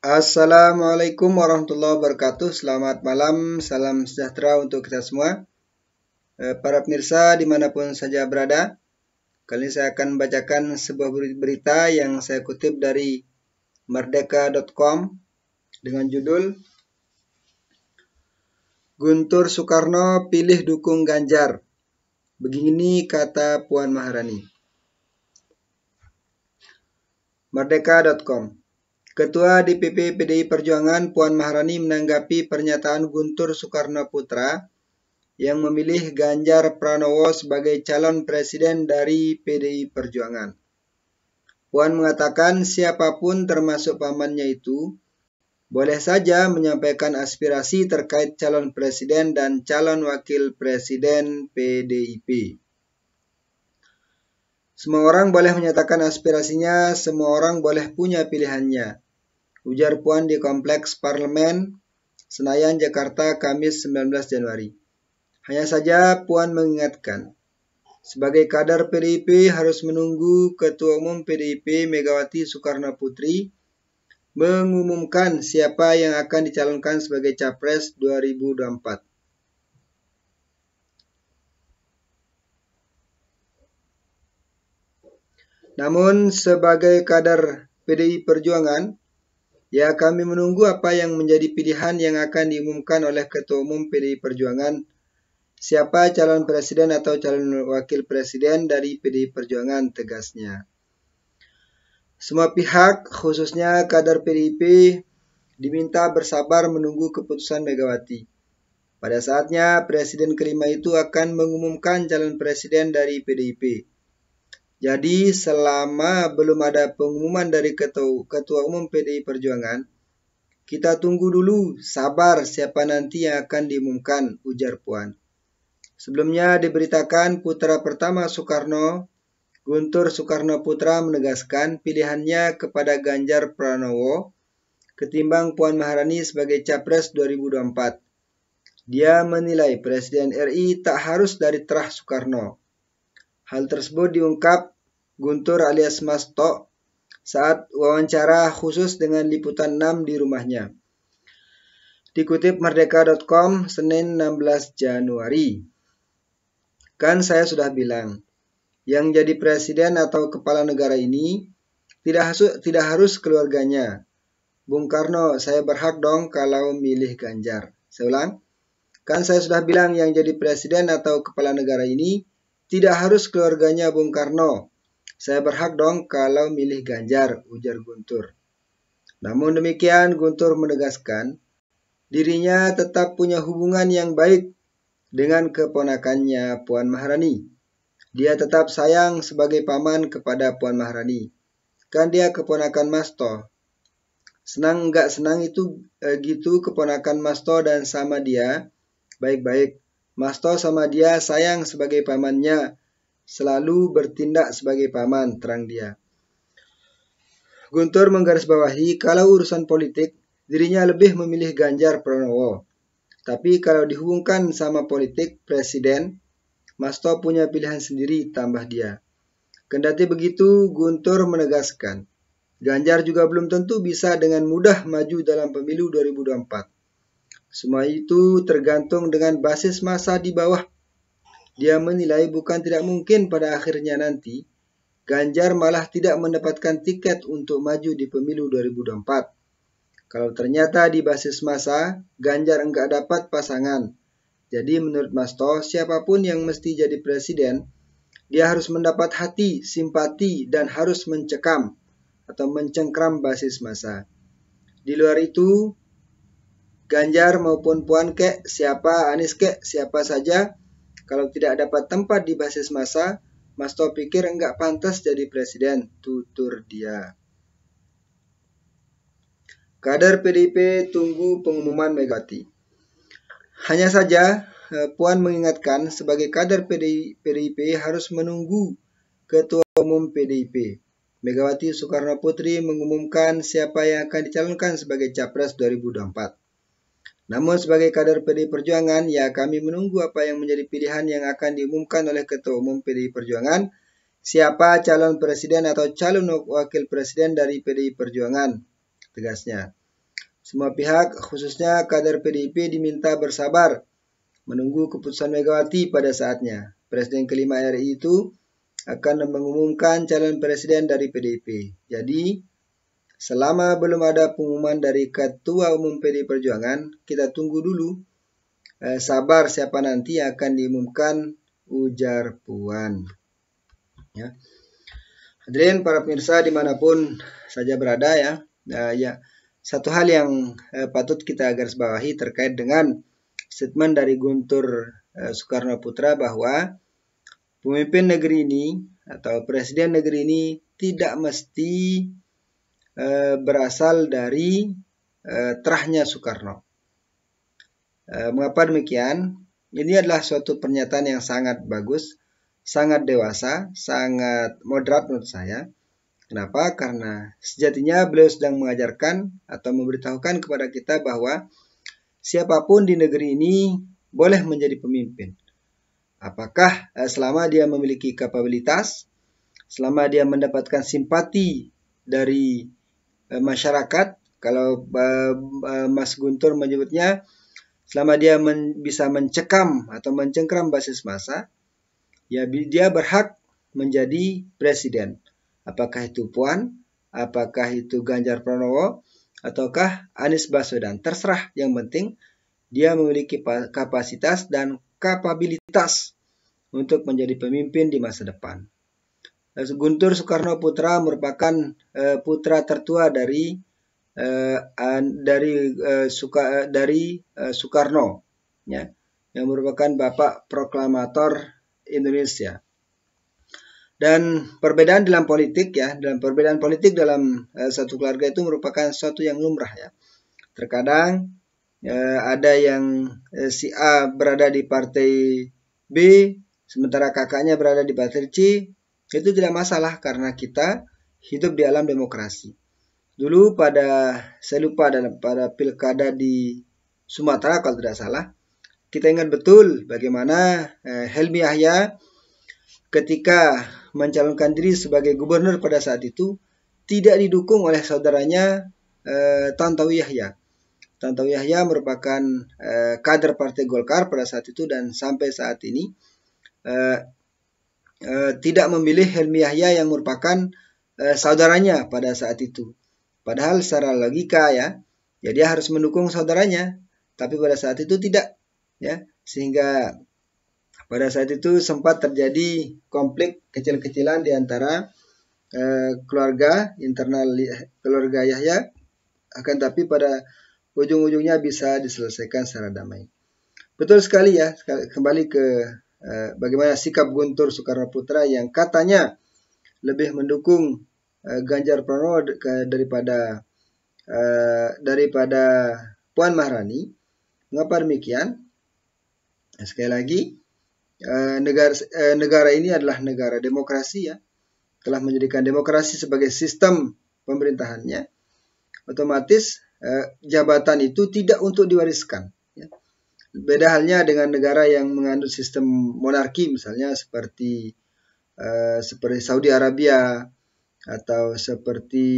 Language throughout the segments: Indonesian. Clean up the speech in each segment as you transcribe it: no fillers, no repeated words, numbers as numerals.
Assalamualaikum warahmatullahi wabarakatuh. Selamat malam, salam sejahtera untuk kita semua. Para pemirsa dimanapun saja berada, kali ini saya akan membacakan sebuah berita yang saya kutip dari merdeka.com dengan judul Guntur Soekarno pilih dukung Ganjar. Begini kata Puan Maharani. Merdeka.com. Ketua DPP PDI Perjuangan Puan Maharani menanggapi pernyataan Guntur Soekarno Putra yang memilih Ganjar Pranowo sebagai calon presiden dari PDI Perjuangan. Puan mengatakan siapapun termasuk pamannya itu boleh saja menyampaikan aspirasi terkait calon presiden dan calon wakil presiden PDIP. Semua orang boleh menyatakan aspirasinya, semua orang boleh punya pilihannya, ujar Puan di Kompleks Parlemen, Senayan, Jakarta, Kamis 19 Januari. Hanya saja Puan mengingatkan, sebagai kader PDIP harus menunggu Ketua Umum PDIP Megawati Soekarno Putri mengumumkan siapa yang akan dicalonkan sebagai Capres 2024. Namun sebagai kader PDI Perjuangan, ya kami menunggu apa yang menjadi pilihan yang akan diumumkan oleh Ketua Umum PDI Perjuangan, siapa calon presiden atau calon wakil presiden dari PDI Perjuangan, tegasnya. Semua pihak, khususnya kader PDIP, diminta bersabar menunggu keputusan Megawati. Pada saatnya, presiden kelima itu akan mengumumkan calon presiden dari PDIP. Jadi selama belum ada pengumuman dari Ketua Umum PDI Perjuangan, kita tunggu dulu, sabar siapa nanti yang akan diumumkan, ujar Puan. Sebelumnya diberitakan putra pertama Soekarno, Guntur Soekarno Putra menegaskan pilihannya kepada Ganjar Pranowo ketimbang Puan Maharani sebagai Capres 2024. Dia menilai Presiden RI tak harus dari terah Soekarno. Hal tersebut diungkap Guntur alias Mas Tok saat wawancara khusus dengan Liputan 6 di rumahnya. Dikutip merdeka.com Senin 16 Januari. Kan saya sudah bilang, yang jadi presiden atau kepala negara ini tidak harus keluarganya. Bung Karno, saya berhak dong kalau milih Ganjar. Saya ulang, kan saya sudah bilang yang jadi presiden atau kepala negara ini tidak harus keluarganya Bung Karno. Saya berhak dong kalau milih Ganjar, ujar Guntur. Namun demikian, Guntur menegaskan dirinya tetap punya hubungan yang baik dengan keponakannya Puan Maharani. Dia tetap sayang sebagai paman kepada Puan Maharani. Kan dia keponakan Mas Toh. Senang enggak senang itu gitu keponakan Mas Toh dan sama dia baik-baik. Mas Toh sama dia sayang sebagai pamannya, selalu bertindak sebagai paman, terang dia. Guntur menggarisbawahi kalau urusan politik, dirinya lebih memilih Ganjar Pranowo. Tapi kalau dihubungkan sama politik presiden, Mas Toh punya pilihan sendiri, tambah dia. Kendati begitu, Guntur menegaskan, Ganjar juga belum tentu bisa dengan mudah maju dalam pemilu 2024. Semua itu tergantung dengan basis massa di bawah. Dia menilai bukan tidak mungkin pada akhirnya nanti, Ganjar malah tidak mendapatkan tiket untuk maju di pemilu 2024. Kalau ternyata di basis massa, Ganjar enggak dapat pasangan. Jadi menurut Mas Toh, siapapun yang mesti jadi presiden, dia harus mendapat hati, simpati, dan harus mencekam atau mencengkram basis massa. Di luar itu, Ganjar maupun Puan kek, siapa, Anies kek, siapa saja, kalau tidak dapat tempat di basis massa, Mas Toh pikir enggak pantas jadi presiden, tutur dia. Kader PDIP tunggu pengumuman Megawati. Hanya saja, Puan mengingatkan sebagai kader PDIP harus menunggu Ketua Umum PDIP, Megawati Soekarno Putri mengumumkan siapa yang akan dicalonkan sebagai Capres 2024. Namun sebagai kader PDI Perjuangan, ya kami menunggu apa yang menjadi pilihan yang akan diumumkan oleh Ketua Umum PDI Perjuangan, siapa calon presiden atau calon wakil presiden dari PDI Perjuangan, tegasnya. Semua pihak, khususnya kader PDIP, diminta bersabar menunggu keputusan Megawati pada saatnya. Presiden kelima RI itu akan mengumumkan calon presiden dari PDIP. Jadi, selama belum ada pengumuman dari Ketua Umum PDI Perjuangan, kita tunggu dulu. Sabar siapa nanti yang akan diumumkan, ujar Puan. Ya. Hadirin para pemirsa dimanapun saja berada ya. Satu hal yang patut kita garis bawahi terkait dengan statement dari Guntur Soekarno Putra bahwa pemimpin negeri ini atau presiden negeri ini tidak mesti berasal dari terahnya Soekarno. Mengapa demikian? Ini adalah suatu pernyataan yang sangat bagus, sangat dewasa, sangat moderat menurut saya. Kenapa? Karena sejatinya beliau sedang mengajarkan atau memberitahukan kepada kita bahwa siapapun di negeri ini boleh menjadi pemimpin. Apakah selama dia memiliki kapabilitas, selama dia mendapatkan simpati dari masyarakat, kalau Mas Guntur menyebutnya, selama dia bisa mencekam atau mencengkram basis massa, ya dia berhak menjadi presiden. Apakah itu Puan, apakah itu Ganjar Pranowo, ataukah Anies Baswedan. Terserah, yang penting dia memiliki kapasitas dan kapabilitas untuk menjadi pemimpin di masa depan. Guntur Soekarno Putra merupakan putra tertua dari Soekarno, ya, yang merupakan bapak proklamator Indonesia. Dan perbedaan dalam politik ya, perbedaan politik dalam satu keluarga itu merupakan sesuatu yang lumrah ya. Terkadang ada yang si A berada di partai B, sementara kakaknya berada di partai C, itu tidak masalah karena kita hidup di alam demokrasi. Dulu saya lupa pada pilkada di Sumatera kalau tidak salah, kita ingat betul bagaimana Helmi Yahya ketika mencalonkan diri sebagai gubernur pada saat itu tidak didukung oleh saudaranya Tantowi Yahya. Tantowi Yahya merupakan kader Partai Golkar pada saat itu dan sampai saat ini tidak memilih Helmi Yahya yang merupakan saudaranya pada saat itu. Padahal secara logika ya dia harus mendukung saudaranya, tapi pada saat itu tidak, ya, sehingga pada saat itu sempat terjadi konflik kecil-kecilan di antara keluarga internal keluarga Yahya, akan tapi pada ujung-ujungnya bisa diselesaikan secara damai. Betul sekali ya, kembali ke bagaimana sikap Guntur Soekarno Putra yang katanya lebih mendukung Ganjar Pranowo daripada Puan Maharani. Mengapa demikian? Sekali lagi, negara ini adalah negara demokrasi ya, telah menjadikan demokrasi sebagai sistem pemerintahannya. Otomatis jabatan itu tidak untuk diwariskan. Ya. Beda halnya dengan negara yang mengandung sistem monarki, misalnya seperti Saudi Arabia atau seperti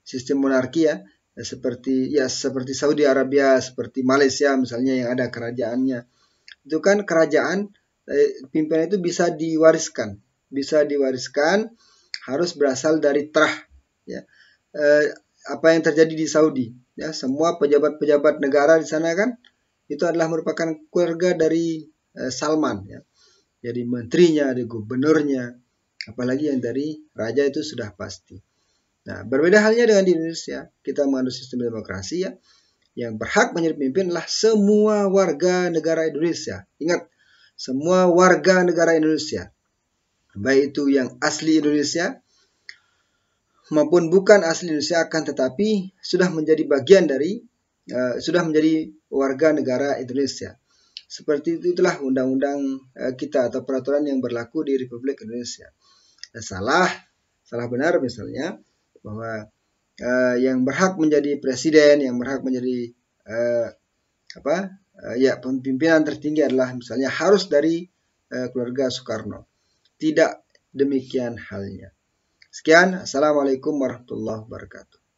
sistem monarki ya, seperti Saudi Arabia, seperti Malaysia misalnya yang ada kerajaannya. Itu kan kerajaan pimpinan itu bisa diwariskan, harus berasal dari terah ya. Apa yang terjadi di Saudi ya, semua pejabat-pejabat negara di sana kan itu adalah merupakan keluarga dari Salman ya. Jadi menterinya, dari gubernurnya, apalagi yang dari raja itu sudah pasti. Nah, berbeda halnya dengan di Indonesia, kita mengandung sistem demokrasi ya, yang berhak menjadi pemimpin adalah semua warga negara Indonesia. Ingat, semua warga negara Indonesia, baik itu yang asli Indonesia maupun bukan asli Indonesia, akan tetapi sudah menjadi bagian dari, sudah menjadi warga negara Indonesia. Seperti itulah undang-undang kita atau peraturan yang berlaku di Republik Indonesia. Salah benar misalnya bahwa yang berhak menjadi presiden, yang berhak menjadi pimpinan tertinggi adalah misalnya harus dari keluarga Soekarno. Tidak demikian halnya. Sekian, Assalamualaikum warahmatullahi wabarakatuh.